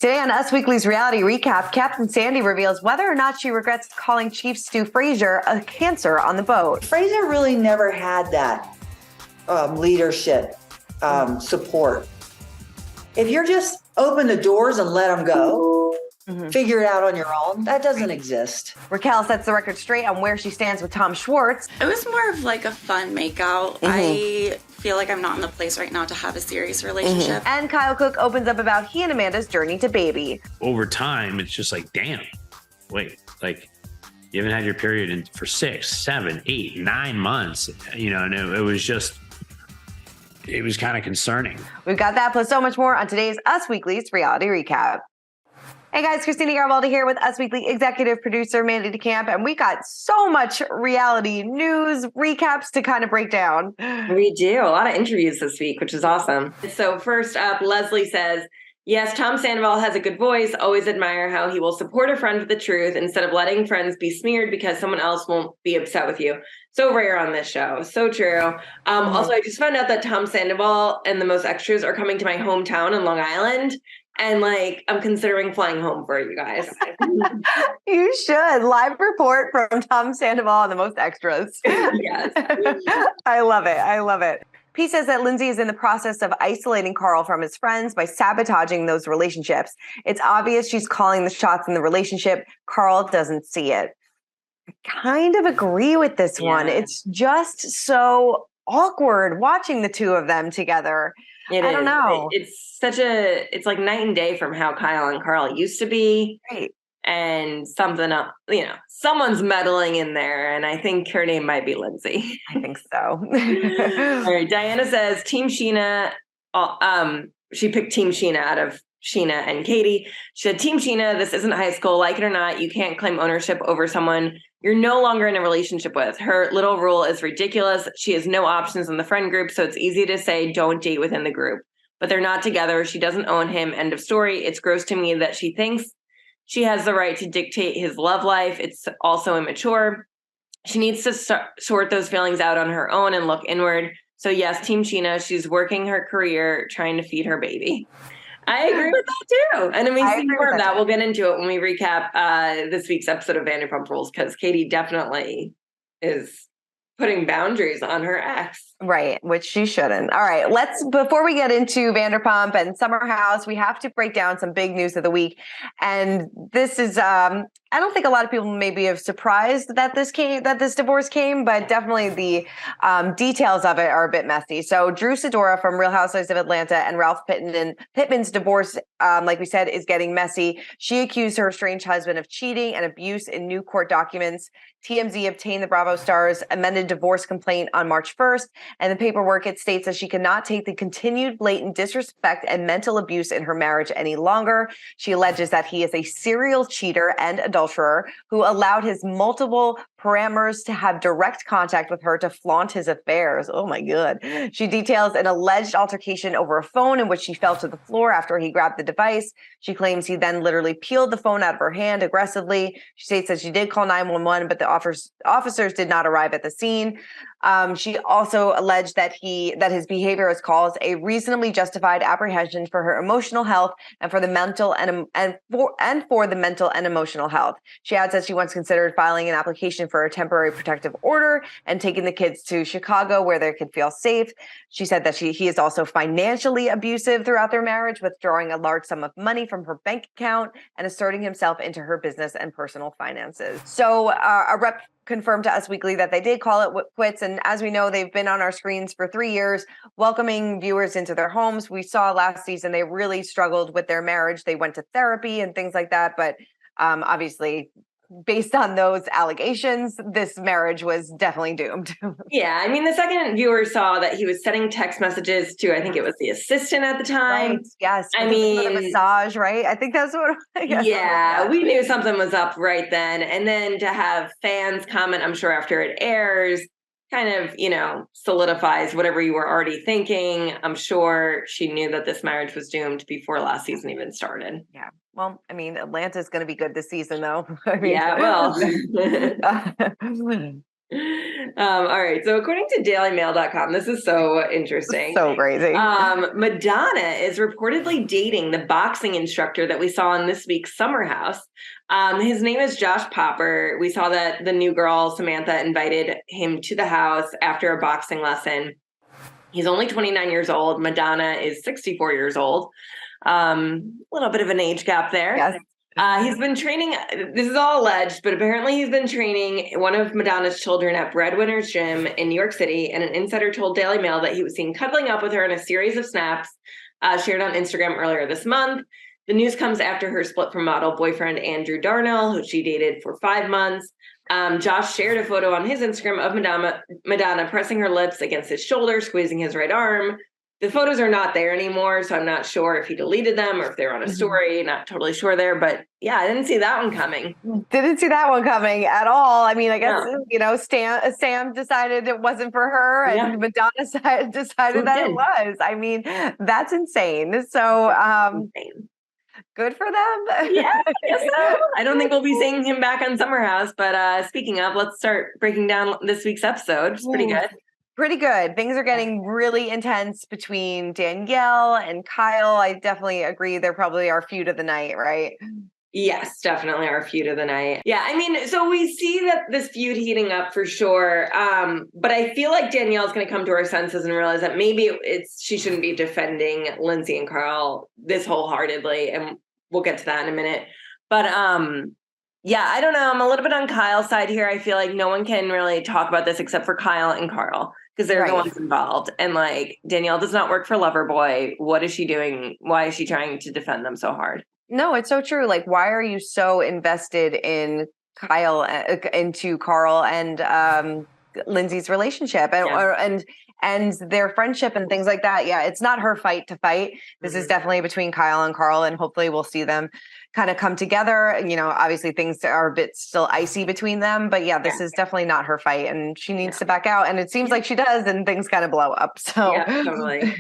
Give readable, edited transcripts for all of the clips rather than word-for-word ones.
Today on Us Weekly's reality recap, Captain Sandy reveals whether or not she regrets calling Chief Stu Frazier a cancer on the boat. Frazier really never had that leadership support. If you're just open the doors and let them go, figure it out on your own, that doesn't exist. Raquel sets the record straight on where she stands with Tom Schwartz. It was more of like a fun makeout. I feel like I'm not in the place right now to have a serious relationship. And Kyle Cook opens up about he and Amanda's journey to baby. Over time, it's just like, damn, wait, like you haven't had your period for 6, 7, 8, 9 months, and it was kind of concerning. We've got that plus so much more on today's Us Weekly's reality recap. Hey guys, Christina Garibaldi here with Us Weekly executive producer Mandy DeCamp, and we got so much reality news recaps to kind of break down. We do. A lot of interviews this week, which is awesome. So first up, Leslie says, yes, Tom Sandoval has a good voice. Always admire how he will support a friend with the truth instead of letting friends be smeared because someone else won't be upset with you. So rare on this show. So true. Also, I just found out that Tom Sandoval and the Most Extras are coming to my hometown in Long Island. And I'm considering flying home for you guys. You should. Live report from Tom Sandoval and the Most Extras. Yes. I love it. I love it. P says that Lindsay is in the process of isolating Carl from his friends by sabotaging those relationships. It's obvious she's calling the shots in the relationship. Carl doesn't see it. I kind of agree with this one. It's just so awkward watching the two of them together. I don't know. It's like night and day from how Kyle and Carl used to be. Right. And something else, someone's meddling in there. And I think her name might be Lindsay. I think so. All right. Diana says Team Sheena. She picked Team Sheena out of Sheena and Katie. She said, Team Sheena, this isn't high school. Like it or not, you can't claim ownership over someone you're no longer in a relationship with. Her little rule is ridiculous. She has no options in the friend group, so it's easy to say don't date within the group. But they're not together. She doesn't own him. End of story. It's gross to me that she thinks she has the right to dictate his love life. It's also immature. She needs to sort those feelings out on her own and look inward. So yes, Team Sheena, she's working her career, trying to feed her baby. I agree with that too. And I mean, see more of that. We'll get into it when we recap this week's episode of Vanderpump Rules, because Katie definitely is putting boundaries on her ex. Right, which she shouldn't. All right, before we get into Vanderpump and Summer House, we have to break down some big news of the week. And this is, I don't think a lot of people may be surprised that this divorce came, but definitely the details of it are a bit messy. So Drew Sidora from Real Housewives of Atlanta and Ralph Pittman's divorce, like we said, is getting messy. She accused her estranged husband of cheating and abuse in new court documents. TMZ obtained the Bravo star's amended divorce complaint on March 1st. And the paperwork, it states that she cannot take the continued blatant disrespect and mental abuse in her marriage any longer. She alleges that he is a serial cheater and adulterer who allowed his multiple parameters to have direct contact with her to flaunt his affairs. Oh my God. She details an alleged altercation over a phone in which she fell to the floor after he grabbed the device. She claims he then literally peeled the phone out of her hand aggressively. She states that she did call 911, but the officers did not arrive at the scene. She also alleged that his behavior has caused a reasonably justified apprehension for her emotional health and for the mental and emotional health. She adds that she once considered filing an application for a temporary protective order and taking the kids to Chicago where they could feel safe. She said that he is also financially abusive throughout their marriage, withdrawing a large sum of money from her bank account and asserting himself into her business and personal finances. So a rep confirmed to Us Weekly that they did call it quits. And as we know, they've been on our screens for 3 years, welcoming viewers into their homes. We saw last season, they really struggled with their marriage. They went to therapy and things like that. But obviously, based on those allegations, this marriage was definitely doomed. Yeah. I mean, the second viewer saw that he was sending text messages to, I think it was the assistant at the time. Right. Yes. I mean, the massage, right? I think that's what. Yeah. We knew something was up right then. And then to have fans comment, I'm sure after it airs, kind of, solidifies whatever you were already thinking. I'm sure she knew that this marriage was doomed before last season even started. Yeah. Well, I mean, Atlanta's going to be good this season, though. Yeah, well. All right. So according to dailymail.com, this is so interesting. So crazy. Madonna is reportedly dating the boxing instructor that we saw in this week's Summer House. His name is Josh Popper. We saw that the new girl, Samantha, invited him to the house after a boxing lesson. He's only 29 years old. Madonna is 64 years old. A little bit of an age gap there. Yes. He's been training, this is all alleged, but apparently he's been training one of Madonna's children at Breadwinner's Gym in New York City. And an insider told Daily Mail that he was seen cuddling up with her in a series of snaps shared on Instagram earlier this month. The news comes after her split from model boyfriend Andrew Darnell, who she dated for 5 months. Josh shared a photo on his Instagram of Madonna pressing her lips against his shoulder, squeezing his right arm. The photos are not there anymore, so I'm not sure if he deleted them or if they're on a story. Not totally sure there, but yeah, I didn't see that one coming. Didn't see that one coming at all. I mean, I guess, Sam decided it wasn't for her and Madonna decided that it was. I mean, that's insane. So, good for them. Yeah, I guess so. I don't think we'll be seeing him back on Summer House, but speaking of, let's start breaking down this week's episode. It's pretty good. Pretty good. Things are getting really intense between Danielle and Kyle. I definitely agree. They're probably our feud of the night, right? Yes, definitely our feud of the night. Yeah, I mean, so we see that this feud heating up for sure. But I feel like Danielle's going to come to her senses and realize that maybe she shouldn't be defending Lindsay and Carl this wholeheartedly. And we'll get to that in a minute. But yeah, I don't know. I'm a little bit on Kyle's side here. I feel like no one can really talk about this except for Kyle and Carl, because they're the ones involved. And like, Danielle does not work for Loverboy. What is she doing? Why is she trying to defend them so hard? No, it's so true. Like, why are you so invested in into Carl and Lindsay's relationship and their friendship and things like that? Yeah, it's not her fight to fight. This is definitely between Kyle and Carl, and hopefully we'll see them kind of come together. Obviously things are a bit still icy between them, but this is definitely not her fight, and she needs to back out. And it seems like she does, and things kind of blow up. So yeah, totally.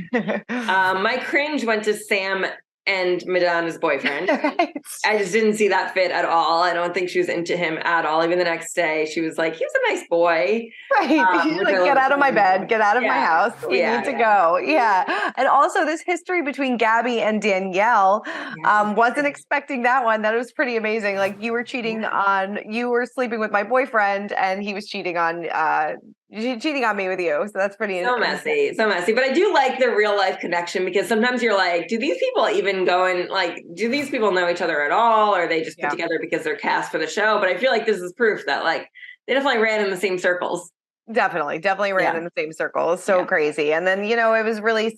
My cringe went to Sam and Madonna's boyfriend. Right. I just didn't see that fit at all. I don't think she was into him at all. Even the next day, she was like, he was a nice boy. Right. She's like, get out of my bed, get out of my house. We need to go. Yeah. And also this history between Gabby and Danielle, wasn't expecting that one. That was pretty amazing. Like, you were you were sleeping with my boyfriend and he was cheating on me with you. So that's pretty messy. But I do like the real life connection, because sometimes you're like, do these people even do these people know each other at all? Or are they just put together because they're cast for the show? But I feel like this is proof that like they definitely ran in the same circles. Definitely ran in the same circles. So crazy. And then, it was really,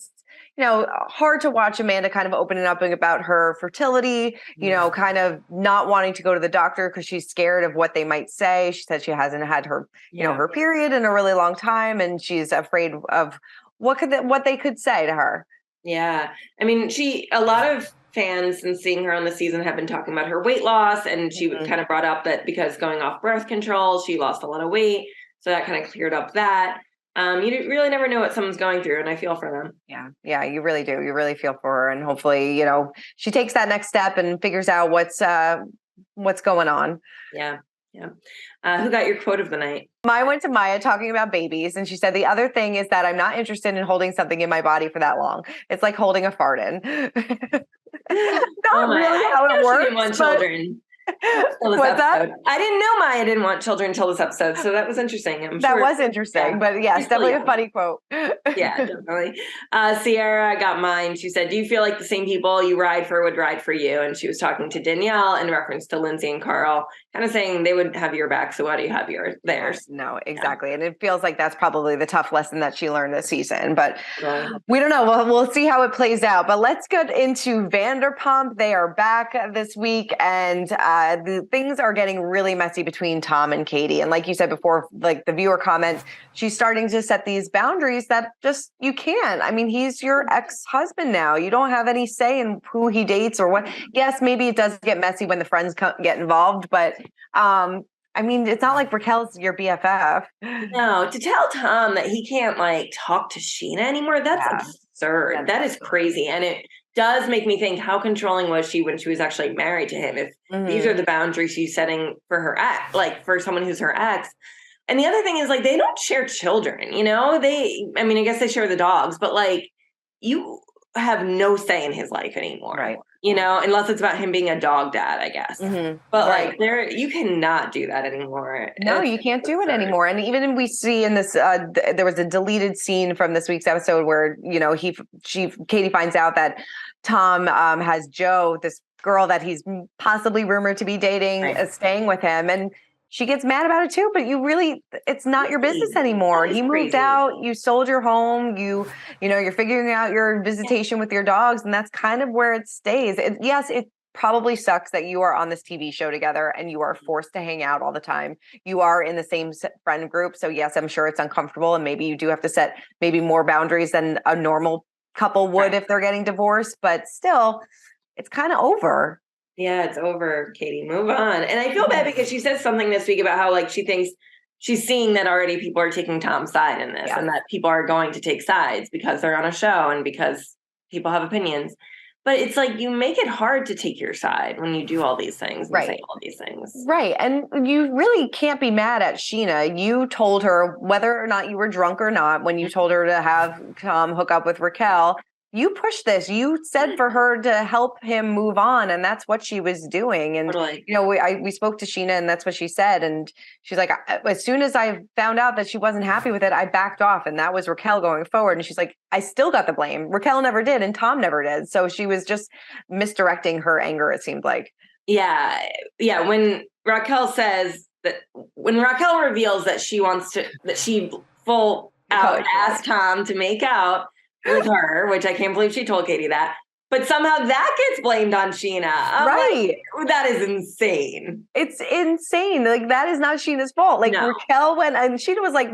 hard to watch Amanda kind of opening up about her fertility, kind of not wanting to go to the doctor because she's scared of what they might say. She said she hasn't had her, her period in a really long time, and she's afraid of what they could say to her. Yeah. I mean, a lot of fans since seeing her on the season have been talking about her weight loss, and she kind of brought up that because going off birth control, she lost a lot of weight. So that kind of cleared up that. You really never know what someone's going through, and I feel for them. Yeah, you really do. You really feel for her, and hopefully, she takes that next step and figures out what's going on. Yeah. Who got your quote of the night? Mine went to Maya talking about babies, and she said, the other thing is that I'm not interested in holding something in my body for that long. It's like holding a fart in. Not really how it works. Didn't want children. What's that? I didn't know Maya didn't want children until this episode, so that was interesting. That was interesting, but yes, definitely a funny quote. Yeah, definitely. Sierra got mine. She said, do you feel like the same people you ride for would ride for you? And she was talking to Danielle in reference to Lindsay and Carl, kind of saying they would have your back, so why do you have theirs? No, exactly. And it feels like that's probably the tough lesson that she learned this season, but we don't know. We'll see how it plays out. But let's get into Vanderpump. They are back this week, and the things are getting really messy between Tom and Katie. And like you said before, like the viewer comments, she's starting to set these boundaries that just, you can't. I mean, he's your ex-husband now. You don't have any say in who he dates or what. Yes, maybe it does get messy when the friends get involved, but I mean, it's not like Raquel's your BFF. No, to tell Tom that he can't like talk to Sheena anymore, that's absurd. That is crazy. And it does make me think, how controlling was she when she was actually married to him? If these are the boundaries she's setting for her ex, like for someone who's her ex. And the other thing is, like, they don't share children, you know? I mean, I guess they share the dogs, but, like, you have no say in his life anymore. Right. You know, unless it's about him being a dog dad, I guess. Mm-hmm. But Right. like you cannot do that anymore. No, you can't do it anymore. And even we see in this, there was a deleted scene from this week's episode where, you know, Katie finds out that Tom has Joe, this girl that he's possibly rumored to be dating, Right. Staying with him. And she gets mad about it too, but it's not your business anymore. He moved crazy. out, you sold your home, you know, you're figuring out your visitation with your dogs, and that's kind of where it stays. Yes, it probably sucks that you are on this TV show together and you are forced to hang out all the time. You are in the same friend group. So yes, I'm sure it's uncomfortable, and maybe you do have to set maybe more boundaries than a normal couple would if they're getting divorced, but still, it's kind of over. Yeah, it's over, Katie. Move on. And I feel bad because she said something this week about how, like, she thinks she's seeing that already people are taking Tom's side in this, and that people are going to take sides because they're on a show and because people have opinions. But it's like, you make it hard to take your side when you do all these things and say all these things. Right. And you really can't be mad at Chyna. You told her, whether or not you were drunk or not, when you told her to have Tom hook up with Raquel, you pushed this. You said for her to help him move on, and that's what she was doing. And you know, we spoke to Chyna, and that's what she said. And she's like, as soon as I found out that she wasn't happy with it, I backed off, and that was Raquel going forward. And she's like, I still got the blame. Raquel never did, and Tom never did. So she was just misdirecting her anger, it seemed like. Yeah. When Raquel reveals that she full out asked Tom to make out with her, which I can't believe she told Katie that, but somehow that gets blamed on Chyna. Right. Like, that is insane. It's insane. Like, that is not Sheena's fault. Like, Raquel went, and Chyna was like,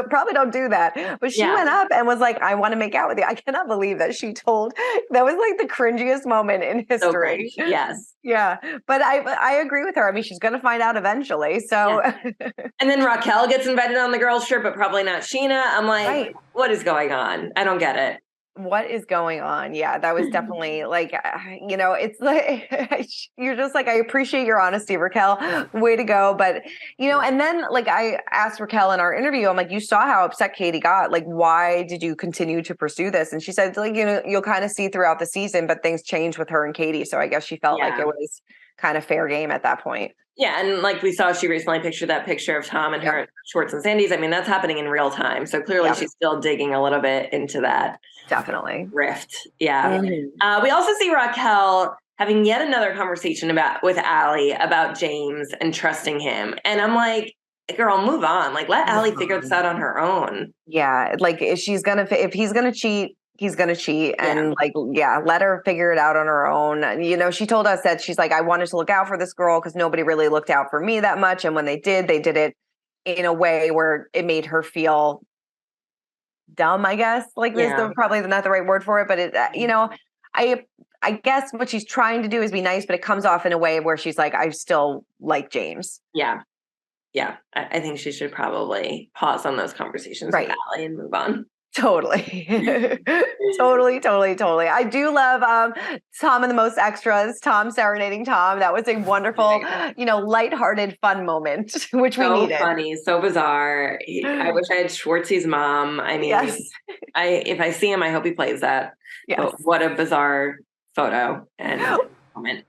probably don't do that. But she went up and was like, I want to make out with you. I cannot believe that she told. That was like the cringiest moment in history. So yes. Yeah. But I agree with her. I mean, she's going to find out eventually. So. Yeah. And then Raquel gets invited on the girls' trip, but probably not Chyna. I'm like, what is going on? I don't get it. What is going on? Yeah, that was definitely like, you know, it's like, you're just like, I appreciate your honesty, Raquel. Way to go. But, you know, and then like I asked Raquel in our interview, I'm like, you saw how upset Katie got. Like, why did you continue to pursue this? And she said, like, you know, you'll kind of see throughout the season, but things changed with her and Katie. So I guess she felt like it was kind of fair game at that point. Yeah, and like we saw, she recently pictured that picture of Tom and her at Schwartz and Sandy's. I mean, that's happening in real time. So clearly she's still digging a little bit into that. Definitely. Rift. Yeah. We also see Raquel having yet another conversation with Allie about James and trusting him. And I'm like, girl, move on. Like, let Allie figure this out on her own. Yeah. Like, if he's going to cheat, he's going to cheat, and let her figure it out on her own. And, you know, she told us that she's like, I wanted to look out for this girl because nobody really looked out for me that much. And when they did it in a way where it made her feel dumb, I guess. Like, there's probably not the right word for it, but it, you know, I guess what she's trying to do is be nice, but it comes off in a way where she's like, I still like James. Yeah. Yeah. I think she should probably pause on those conversations with Allie and move on. Totally. Totally. I do love Tom and the Most Extras, Tom serenading Tom. That was a wonderful, you know, lighthearted, fun moment, which we needed. So funny, so bizarre. I wish I had Schwartzy's mom. I mean, if I see him, I hope he plays that. Yes. But what a bizarre photo and moment.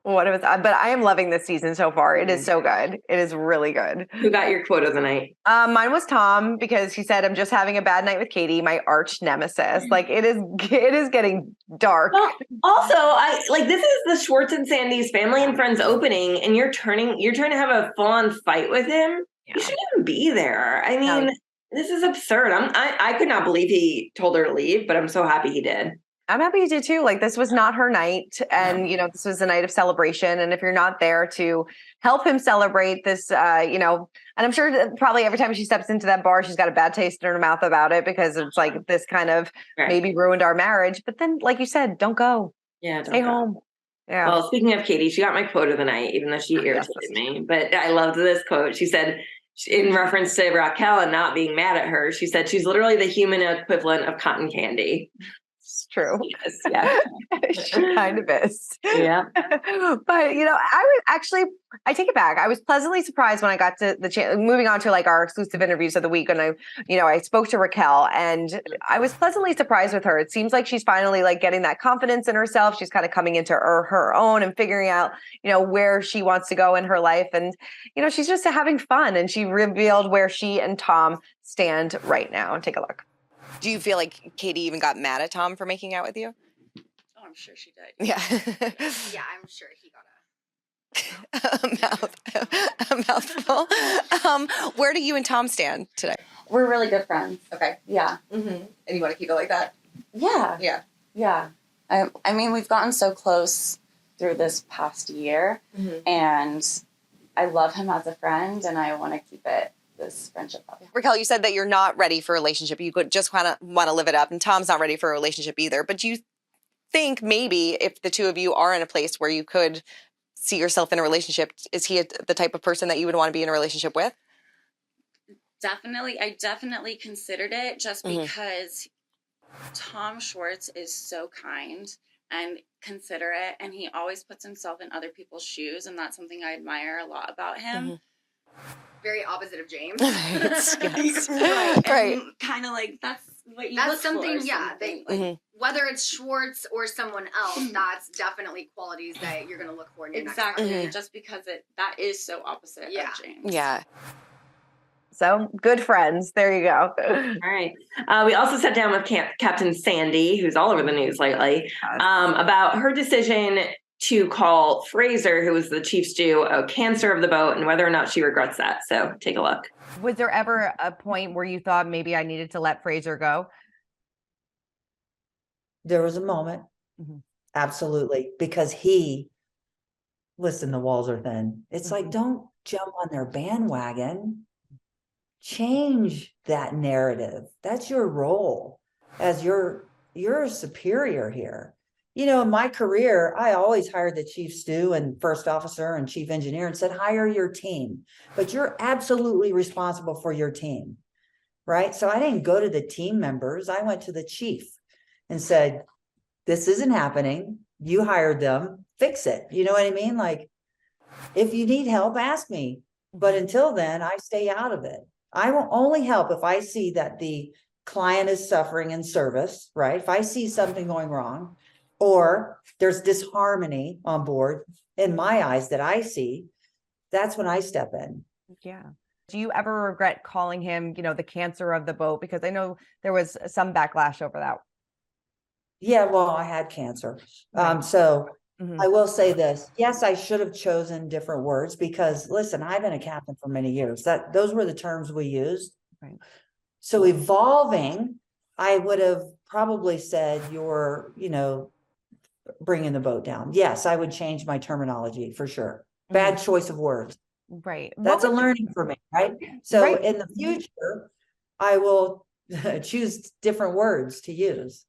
But I am loving this season so far. It is so good. It is really good. Who got your quote of the night? Mine was Tom, because he said, I'm just having a bad night with Katie, my arch nemesis. Like, it is getting dark. Well, also, this is the Schwartz and Sandy's family and friends opening, and you're trying to have a full-on fight with him. Yeah. You shouldn't even be there. I mean, this is absurd. I could not believe he told her to leave, but I'm so happy he did. I'm happy you did too. Like, this was not her night, and you know, this was a night of celebration. And if you're not there to help him celebrate this, you know, and I'm sure that probably every time she steps into that bar, she's got a bad taste in her mouth about it, because it's like, this kind of maybe ruined our marriage. But then, like you said, don't go. Yeah, stay home. Yeah. Well, speaking of Katie, she got my quote of the night, even though she irritated me. But I loved this quote. She said, in reference to Raquel and not being mad at her, she said she's literally the human equivalent of cotton candy. It's true. Yes, yeah. She kind of is. Yeah. But I take it back. I was pleasantly surprised when I got to moving on to like our exclusive interviews of the week. And I spoke to Raquel, and I was pleasantly surprised with her. It seems like she's finally like getting that confidence in herself. She's kind of coming into her own and figuring out, where she wants to go in her life. And, she's just having fun. And she revealed where she and Tom stand right now. Take a look. Do you feel like Katie even got mad at Tom for making out with you? Oh, I'm sure she did. Yeah. Yeah, I'm sure he got a mouthful. Where do you and Tom stand today? We're really good friends. Okay. Yeah. Mm-hmm. And you want to keep it like that? Yeah. Yeah. Yeah. I mean, we've gotten so close through this past year, and I love him as a friend, and I want to keep this friendship up. Raquel, you said that you're not ready for a relationship. You could just want to live it up, and Tom's not ready for a relationship either. But do you think maybe if the two of you are in a place where you could see yourself in a relationship, is he the type of person that you would want to be in a relationship with? Definitely. I definitely considered it just because Tom Schwartz is so kind and considerate, and he always puts himself in other people's shoes, and that's something I admire a lot about him. very opposite of James. Yes. Right. Kind of like that's what you That's look something, for, yeah. something. Whether it's Schwartz or someone else, that's definitely qualities that you're going to look for in your next partner. Just because that is so opposite of James. Yeah. So good friends. There you go. All right. We also sat down with Captain Sandy, who's all over the news lately, about her decision to call Fraser, who was the chief stew, a cancer of the boat, and whether or not she regrets that. So take a look. Was there ever a point where you thought maybe I needed to let Fraser go? There was a moment. Absolutely. Because listen, the walls are thin. It's like, don't jump on their bandwagon. Change that narrative. That's your role as you're a superior here. In my career, I always hired the chief stew and first officer and chief engineer and said, hire your team, but you're absolutely responsible for your team, right? So I didn't go to the team members. I went to the chief and said, this isn't happening. You hired them, fix it. You know what I mean? Like, if you need help, ask me. But until then, I stay out of it. I will only help if I see that the client is suffering in service, right? If I see something going wrong, or there's disharmony on board in my eyes that I see, that's when I step in. Yeah. Do you ever regret calling him, the cancer of the boat? Because I know there was some backlash over that. Yeah, well, I had cancer. Right. I will say this. Yes, I should have chosen different words because listen, I've been a captain for many years. Those were the terms we used. Right. So evolving, I would have probably said you're, bringing the boat down. Yes, I would change my terminology for sure. Bad choice of words. Right. That's a learning for me, right? So in the future, I will choose different words to use.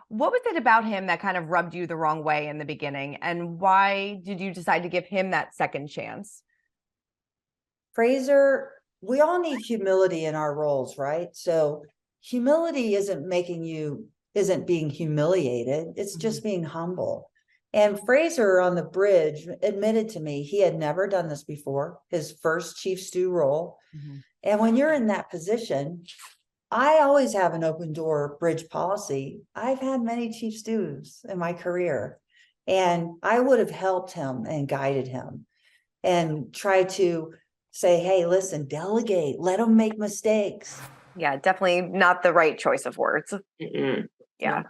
What was it about him that kind of rubbed you the wrong way in the beginning? And why did you decide to give him that second chance? Fraser, we all need humility in our roles, right? So humility isn't being humiliated. It's just being humble. And Fraser on the bridge admitted to me he had never done this before, his first chief stew role. And when you're in that position, I always have an open door bridge policy. I've had many chief stews in my career, and I would have helped him and guided him and tried to say, hey, listen, delegate, let him make mistakes. Yeah, definitely not the right choice of words. Yeah. No.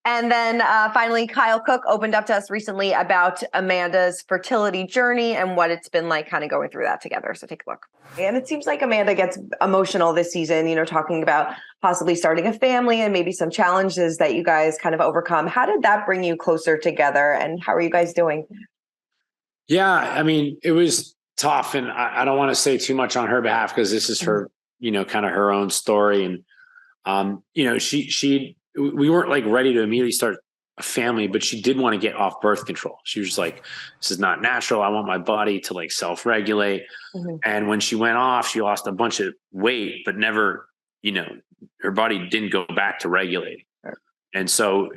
And then finally, Kyle Cook opened up to us recently about Amanda's fertility journey and what it's been like kind of going through that together. So take a look. And it seems like Amanda gets emotional this season, talking about possibly starting a family and maybe some challenges that you guys kind of overcome. How did that bring you closer together, and how are you guys doing? Yeah, I mean, it was tough, and I don't want to say too much on her behalf because this is her, kind of her own story. And, we weren't like ready to immediately start a family, but she did want to get off birth control. She was just like, this is not natural. I want my body to like self-regulate. And when she went off, she lost a bunch of weight, but never, her body didn't go back to regulating. And so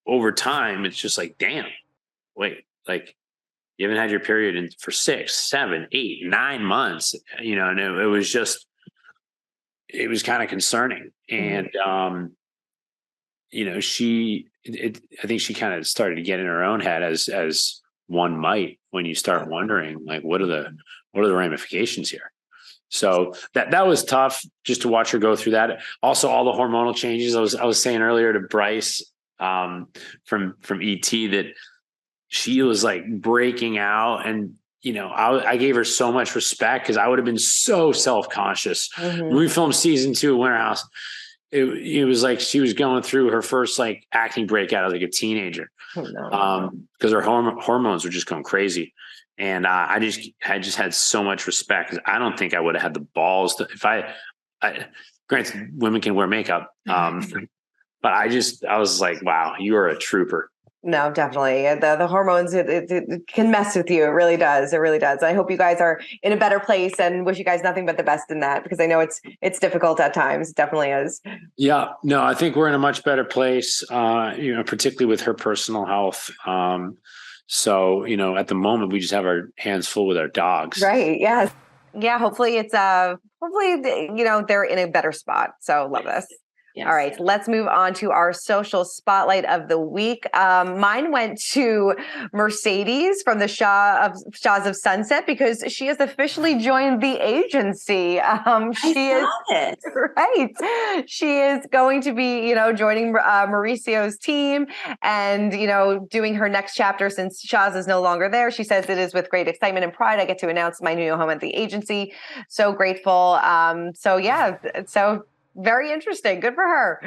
over time, it's just like, damn, wait, like you haven't had your period for 6, 7, 8, 9 months, and it was kind of concerning. And, I think she kind of started to get in her own head as one might, when you start wondering, like, what are the ramifications here? So that was tough, just to watch her go through that. Also, all the hormonal changes. I was saying earlier to Bryce from ET that she was like breaking out, and I gave her so much respect, because I would have been so self-conscious. When we filmed season 2 of Winter House, it was like she was going through her first like acne breakout as like a teenager, because her hormones were just going crazy. And I just had so much respect, because I don't think I would have had the balls to, granted, women can wear makeup, but I was like, wow, you are a trooper. No, definitely. The hormones, it can mess with you. It really does. It really does. I hope you guys are in a better place, and wish you guys nothing but the best in that, because I know it's difficult at times. It definitely is. Yeah. No, I think we're in a much better place, particularly with her personal health. So, at the moment we just have our hands full with our dogs. Right. Yes. Yeah. Hopefully they're in a better spot. So love this. Yes. All right, let's move on to our social spotlight of the week. Mine went to Mercedes from the Shahs of Sunset, because she has officially joined the agency. She is going to be, joining Mauricio's team, and doing her next chapter, since Shahs is no longer there. She says, "It is with great excitement and pride I get to announce my new home at the agency. So grateful." So very interesting. Good for her.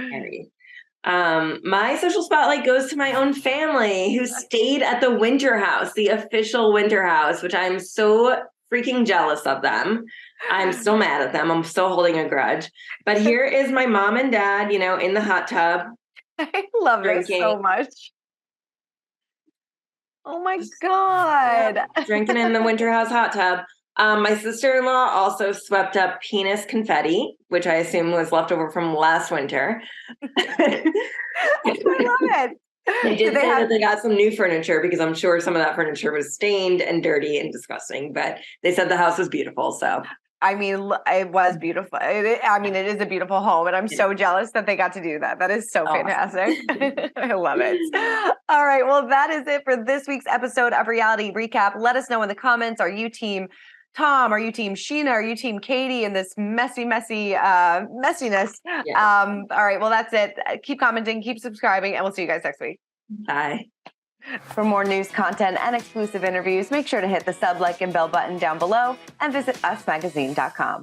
My social spotlight goes to my own family, who stayed at the Winter House, the official Winter House, which I'm so freaking jealous of them. I'm still mad at them. I'm still holding a grudge. But here is my mom and dad, in the hot tub. I love this so much. Oh my God. Drinking in the Winter House hot tub. My sister-in-law also swept up penis confetti, which I assume was left over from last winter. I love it. They did say that they got some new furniture, because I'm sure some of that furniture was stained and dirty and disgusting, but they said the house was beautiful. So, I mean, it was beautiful. It is a beautiful home, and I'm so jealous that they got to do that. That is so fantastic. I love it. All right. Well, that is it for this week's episode of Reality Recap. Let us know in the comments. Are you team Tom? Are you team Chyna? Are you team Katie in this messy messiness? Yeah. All right. Well, that's it. Keep commenting, keep subscribing, and we'll see you guys next week. Bye. For more news, content, and exclusive interviews, make sure to hit the sub, like, and bell button down below, and visit usmagazine.com.